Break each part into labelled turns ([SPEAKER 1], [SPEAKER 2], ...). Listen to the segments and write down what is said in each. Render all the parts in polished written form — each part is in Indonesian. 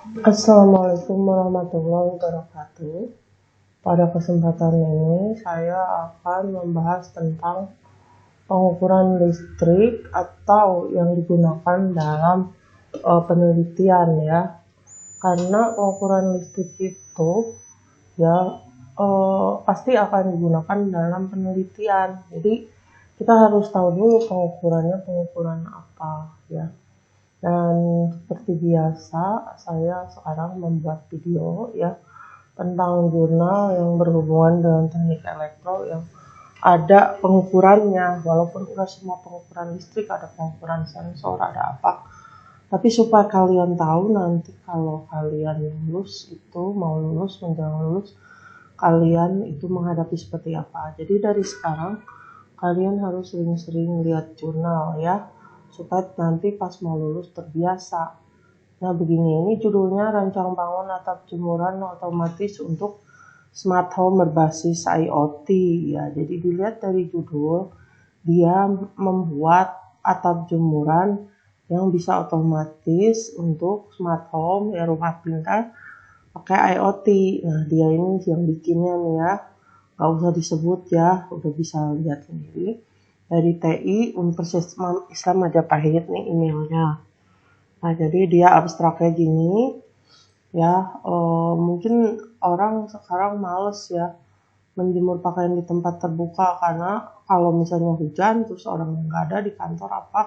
[SPEAKER 1] Assalamualaikum warahmatullahi wabarakatuh. Pada kesempatan ini saya akan membahas tentang pengukuran listrik atau yang digunakan dalam penelitian ya. Karena pengukuran listrik itu ya pasti akan digunakan dalam penelitian. Jadi kita harus tahu dulu pengukuran apa ya. Dan seperti biasa, saya sekarang membuat video ya tentang jurnal yang berhubungan dengan teknik elektro yang ada pengukurannya. Walaupun udah semua pengukuran listrik, ada pengukuran sensor, ada apa. Tapi supaya kalian tahu nanti kalau kalian mau lulus, menjelang lulus, kalian itu menghadapi seperti apa. Jadi dari sekarang, kalian harus sering-sering lihat jurnal ya, supaya nanti pas mau lulus terbiasa. Nah begini, ini judulnya Rancang Bangun Atap Jemuran Otomatis untuk Smart Home Berbasis IoT ya. Jadi dilihat dari judul, dia membuat atap jemuran yang bisa otomatis untuk smart home ya, rumah pintar pakai IoT. Nah dia ini yang bikinnya nih ya, nggak usah disebut ya, udah bisa lihat sendiri. Dari TI Universitas Islam Majapahit nih emailnya. Nah jadi dia abstraknya gini ya, mungkin orang sekarang males ya menjemur pakaian di tempat terbuka, karena kalau misalnya hujan terus orang yang nggak ada di kantor apa,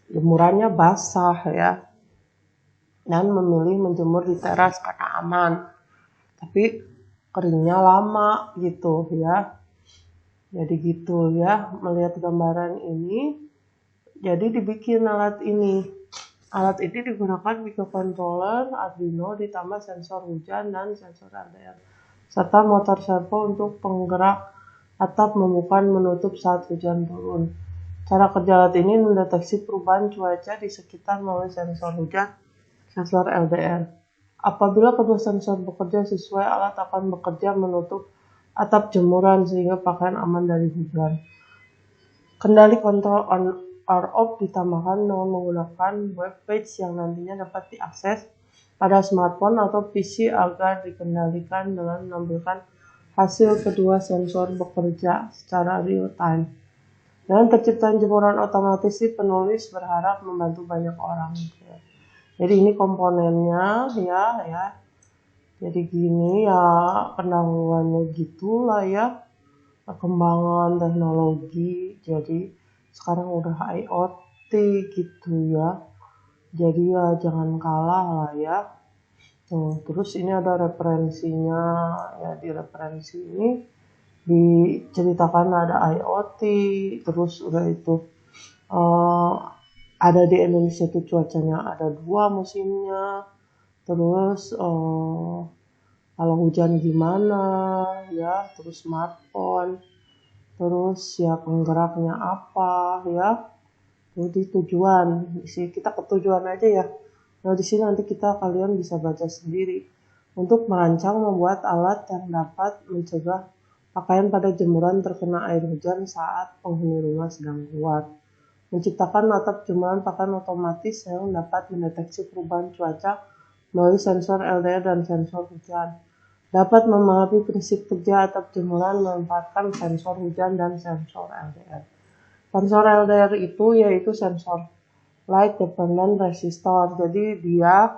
[SPEAKER 1] jemurannya basah ya, dan memilih menjemur di teras karena aman, tapi keringnya lama gitu ya. Jadi gitu ya, melihat gambaran ini, jadi dibikin alat ini. Alat ini digunakan microcontroller Arduino ditambah sensor hujan dan sensor LDR, serta motor servo untuk penggerak atap membuka dan menutup saat hujan turun. Cara kerja alat ini mendeteksi perubahan cuaca di sekitar melalui sensor hujan, sensor LDR. Apabila kedua sensor bekerja sesuai, alat akan bekerja menutup atap jemuran sehingga pakaian aman dari hujan. Kendali kontrol on or off ditambahkan dengan menggunakan web page yang nantinya dapat diakses pada smartphone atau PC agar dikendalikan dengan menampilkan hasil kedua sensor bekerja secara real time. Dengan terciptanya jemuran otomatis, si penulis berharap membantu banyak orang. Jadi ini komponennya ya. Jadi gini ya, pendahuluannya gitulah ya, perkembangan teknologi. Jadi sekarang udah IoT gitu ya. Jadi ya jangan kalah lah ya. Terus ini ada referensinya ya, di referensi ini diceritakan ada IoT, terus udah itu ada di Indonesia tuh cuacanya ada 2 musimnya, terus kalau hujan gimana ya, terus smartphone, terus ya penggeraknya apa ya. Jadi tujuan, kita ke tujuan aja ya. Nah di sini nanti kalian bisa baca sendiri. Untuk merancang membuat alat yang dapat mencegah pakaian pada jemuran terkena air hujan saat penghuni rumah sedang keluar. Menciptakan atap jemuran pakaian otomatis yang dapat mendeteksi perubahan cuaca melalui sensor LDR dan sensor hujan. Dapat memahami prinsip kerja atap jemuran memanfaatkan sensor hujan dan sensor LDR. Sensor LDR itu yaitu sensor light dependent resistor. Jadi dia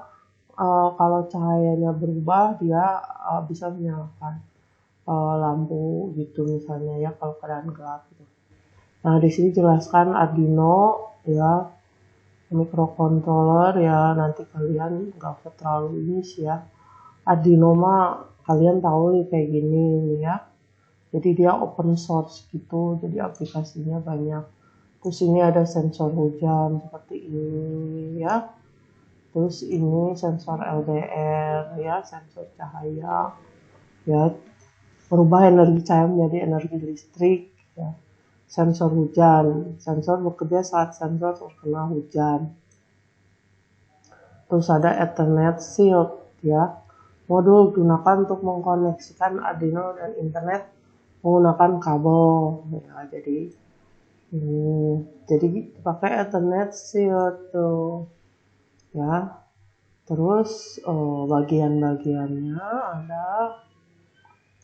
[SPEAKER 1] kalau cahayanya berubah, dia bisa menyalakan lampu gitu misalnya ya, kalau keadaan gelap gitu. Nah di sini jelaskan Arduino ya, microcontroller ya, nanti kalian nggak usah terlalu ini sih ya. Arduino mah kalian tahu nih kayak gini nih ya. Jadi dia open source gitu, jadi aplikasinya banyak. Terus ini ada sensor hujan seperti ini ya. Terus ini sensor LDR ya, sensor cahaya ya, merubah energi cahaya menjadi energi listrik ya. Sensor hujan, sensor bekerja saat sensor terkena hujan. Terus ada Ethernet Shield ya, modul digunakan untuk mengkoneksikan Arduino dan internet menggunakan kabel ya. Jadi pakai Ethernet Shield tuh ya. Terus bagian-bagiannya ada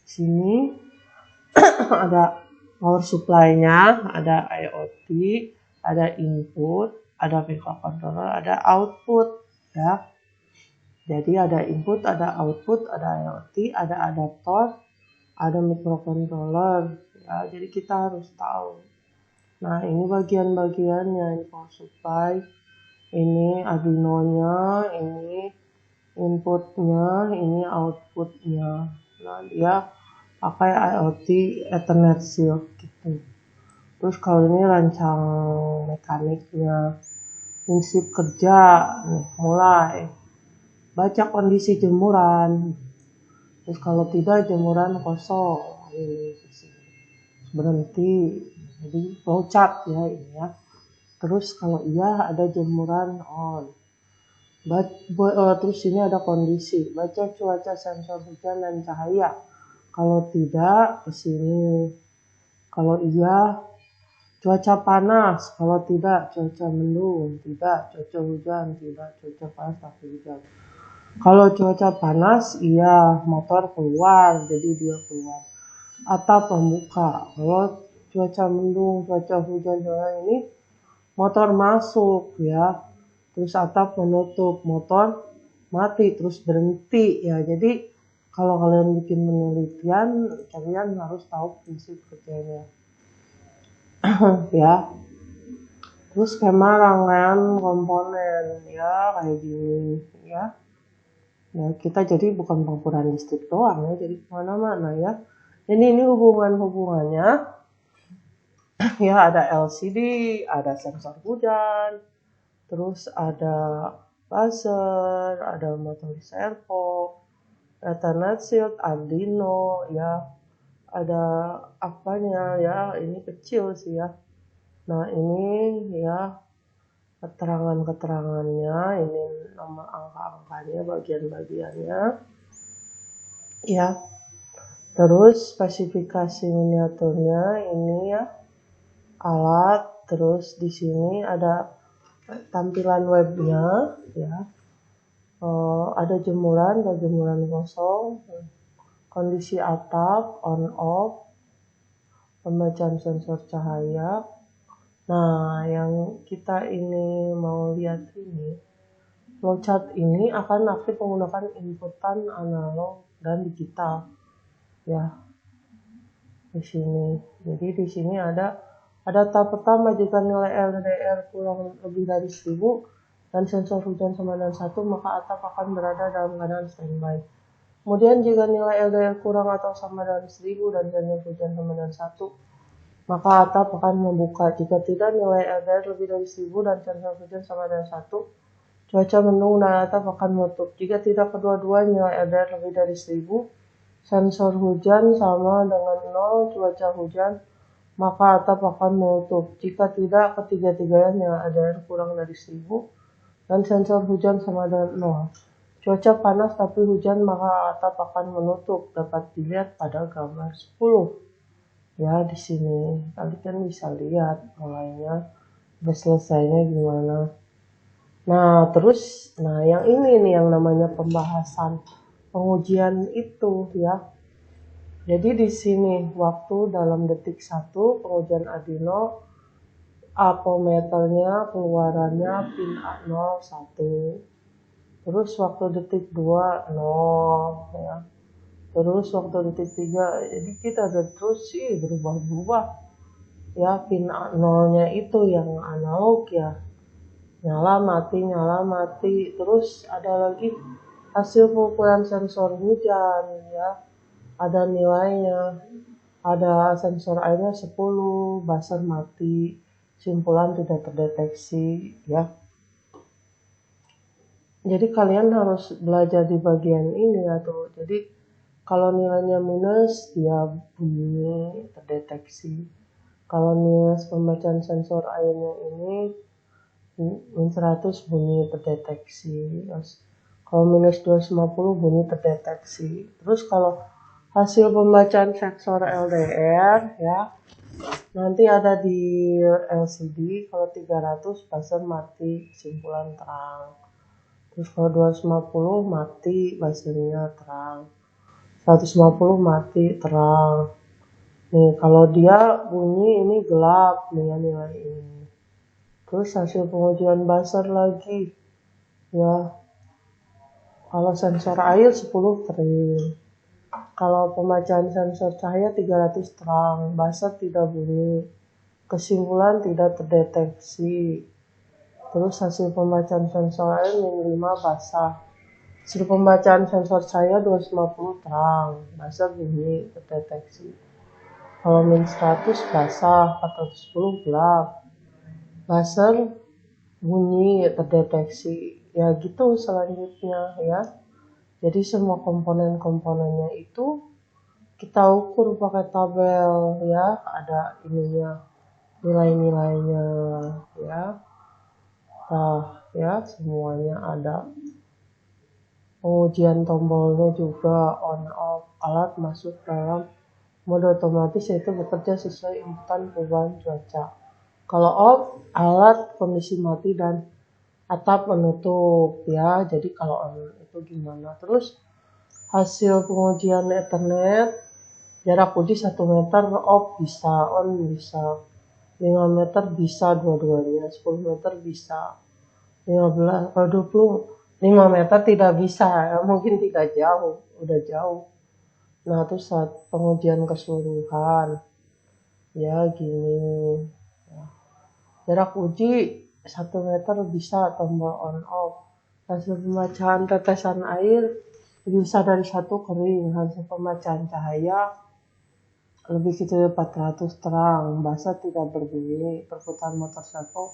[SPEAKER 1] sini ada power supply-nya, ada IoT, ada input, ada microcontroller, ada output ya. Jadi ada input, ada output, ada IoT, ada adaptor, ada microcontroller ya. Jadi kita harus tahu. Nah, ini bagian-bagiannya, ini power supply, ini Arduino-nya, ini inputnya, ini outputnya. Nah, dia pakai IoT Ethernet Shield gitu. Terus kalau ini rancang mekaniknya, prinsip kerja, nih mulai baca kondisi jemuran. Terus kalau tidak jemuran kosong, berhenti. Jadi flowchart ya ini ya. Terus kalau iya ada jemuran on. Terus ini ada kondisi, baca cuaca sensor hujan dan cahaya. Kalau tidak ke sini. Kalau iya cuaca panas, kalau tidak cuaca mendung, tidak cuaca hujan, tidak cuaca panas tapi hujan. Kalau cuaca panas, iya motor keluar, jadi dia keluar. Atap membuka. Kalau cuaca mendung, cuaca hujan ini motor masuk ya. Terus atap menutup, motor mati terus berhenti ya. Jadi kalau kalian bikin penelitian, kalian harus tahu prinsip kerjanya. Ya. Terus skema rangkaian komponen ya kayak gini ya. Ya kita jadi bukan pengukuran listrik doang ya, jadi kemana-mana ya. Ini hubungannya. Ya ada LCD, ada sensor hujan, terus ada buzzer, ada motor servo, Ethernet Shield, Arduino ya, ada apanya ya, ini kecil sih ya. Nah ini ya keterangannya, ini nomor angka-angkanya, bagian-bagiannya ya. Terus spesifikasi miniaturnya ini ya, alat, terus di sini ada tampilan webnya ya. Ada jemuran kosong, kondisi atap on off, pembacaan sensor cahaya. Nah, yang kita ini mau lihat ini, flowchart ini akan aktif menggunakan inputan analog dan digital ya. Di sini. Jadi di sini ada tahap pertama, jika nilai LDR kurang lebih dari 1000 dan sensor hujan sama dengan 1, maka atap akan berada dalam keadaan standby. Kemudian jika nilai LDR kurang atau sama dengan 1000 dan sensor hujan sama dengan 1, maka atap akan membuka. Jika tidak, nilai LDR lebih dari 1000 dan sensor hujan sama dengan 1, cuaca mendung dan atap akan menutup. Jika tidak kedua-duanya, nilai LDR lebih dari 1000, sensor hujan sama dengan 0, cuaca hujan, maka atap akan menutup. Jika tidak, ketiga-tiganya nilai LDR kurang dari 1000 dan sensor hujan sama dengan 0. Cuaca panas tapi hujan, maka atap akan menutup. Dapat dilihat pada gambar 10. Ya, di sini kalian bisa lihat mulainya, udah selesainya gimana. Nah, terus yang ini nih yang namanya pembahasan pengujian itu ya. Jadi di sini waktu dalam detik 1 pengujian Arduino, ampermeternya keluarannya pin A0 1. Terus waktu detik 2 0 ya. Terus waktu detik 3, jadi kita ada terus sih berubah-ubah ya. Pin A0-nya itu yang analog ya, nyala mati. Terus ada lagi hasil pengukuran sensor hujan ya, ada nilainya, ada sensor airnya 10, buzzer mati, simpulan tidak terdeteksi ya. Jadi kalian harus belajar di bagian ini ya tuh. Jadi kalau nilainya minus, dia bunyi terdeteksi. Kalau nilai pembacaan sensor airnya ini min 100 bunyi terdeteksi. Kalau minus 250 bunyi terdeteksi. Terus kalau hasil pembacaan sensor LDR ya, nanti ada di LCD. Kalau 300 buzzer mati, simpulan terang. Terus kalau 250 mati buzzer-nya terang. 150 mati terang. Nih kalau dia bunyi ini gelap nih ya nilai ini. Terus hasil pengujian buzzer lagi ya. Kalau sensor air 10 kering. Kalau pembacaan sensor cahaya 300 terang, buzzer tidak bunyi. Kesimpulan tidak terdeteksi. Terus hasil pembacaan sensor air -5 basah. Hasil pembacaan sensor cahaya 250 terang, buzzer bunyi terdeteksi. Kalau -100 basah, 410 gelap, buzzer bunyi terdeteksi. Ya gitu selanjutnya ya. Jadi semua komponen-komponennya itu kita ukur pakai tabel ya, ada ininya, nilai-nilainya ya. Nah, ya semuanya ada. Pengujian tombolnya juga on off, alat masuk dalam mode otomatis yaitu bekerja sesuai inputan perubahan cuaca. Kalau off, alat kondisi mati dan atap menutup ya. Jadi kalau on itu gimana? Terus hasil pengujian Ethernet, jarak uji 1 meter, off bisa, on bisa, 5 meter bisa dua-duanya, 10 meter bisa, 15, kalau 25 meter tidak bisa, ya, mungkin tidak jauh, udah jauh. Nah terus saat pengujian keseluruhan, ya gini, ya. Jarak uji 1 meter bisa tombol on off. Hasil pembacaan tetesan air bisa dari 1 kering. Hasil pembacaan cahaya lebih kecil 400 terang. Buzzer tidak berbunyi. Perputaran motor servo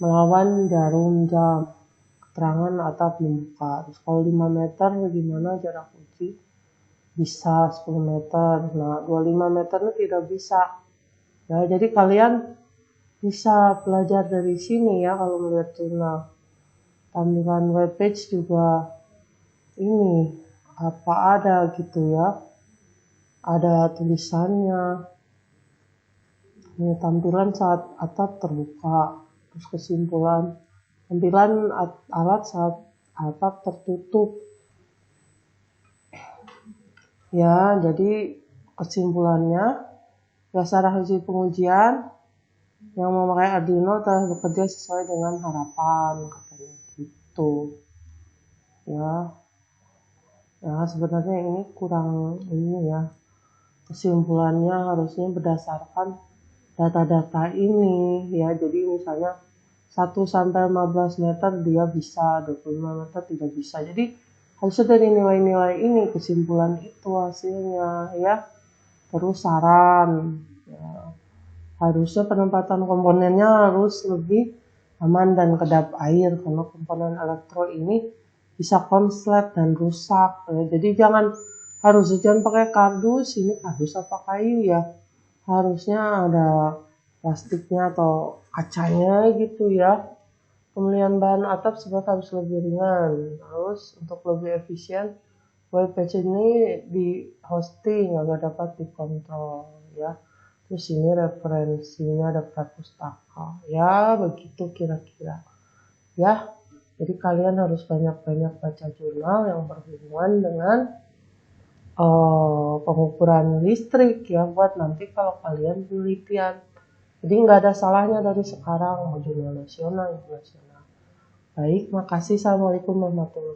[SPEAKER 1] melawan jarum jam. Keterangan atap membuka. Terus kalau 5 meter gimana jarak uji? Bisa 10 meter. Nah 25 meter itu tidak bisa. Ya jadi kalian bisa belajar dari sini ya kalau melihat jurnal. Tampilan webpage juga ini apa ada gitu ya. Ada tulisannya. Ini tampilan saat atap terbuka. Terus kesimpulan tampilan alat saat atap tertutup. Ya, jadi kesimpulannya dasar hasil pengujian yang memakai Arduino telah bekerja sesuai dengan harapan, katanya gitu. Ya sebenarnya ini kurang ini ya. Kesimpulannya harusnya berdasarkan data-data ini ya. Jadi misalnya 1 sampai 15 meter dia bisa, 25 meter tidak bisa. Jadi harusnya dari nilai-nilai ini kesimpulan itu hasilnya ya. Terus saran ya. Harusnya penempatan komponennya harus lebih aman dan kedap air karena komponen elektro ini bisa konslet dan rusak. Jadi jangan pakai kardus. Ini kardus apa kayu ya? Harusnya ada plastiknya atau kacanya gitu ya. Pemilihan bahan atap sebab harus lebih ringan. Terus untuk lebih efisien, webpage ini di hosting agar dapat dikontrol ya. Terus ini referensinya daftar pustaka. Ya, begitu kira-kira. Ya, jadi kalian harus banyak-banyak baca jurnal yang berhubungan dengan pengukuran listrik ya, buat nanti kalau kalian penelitian. Jadi nggak ada salahnya dari sekarang, mau jurnal nasional, internasional. Baik, makasih. Assalamualaikum warahmatullahi wabarakatuh.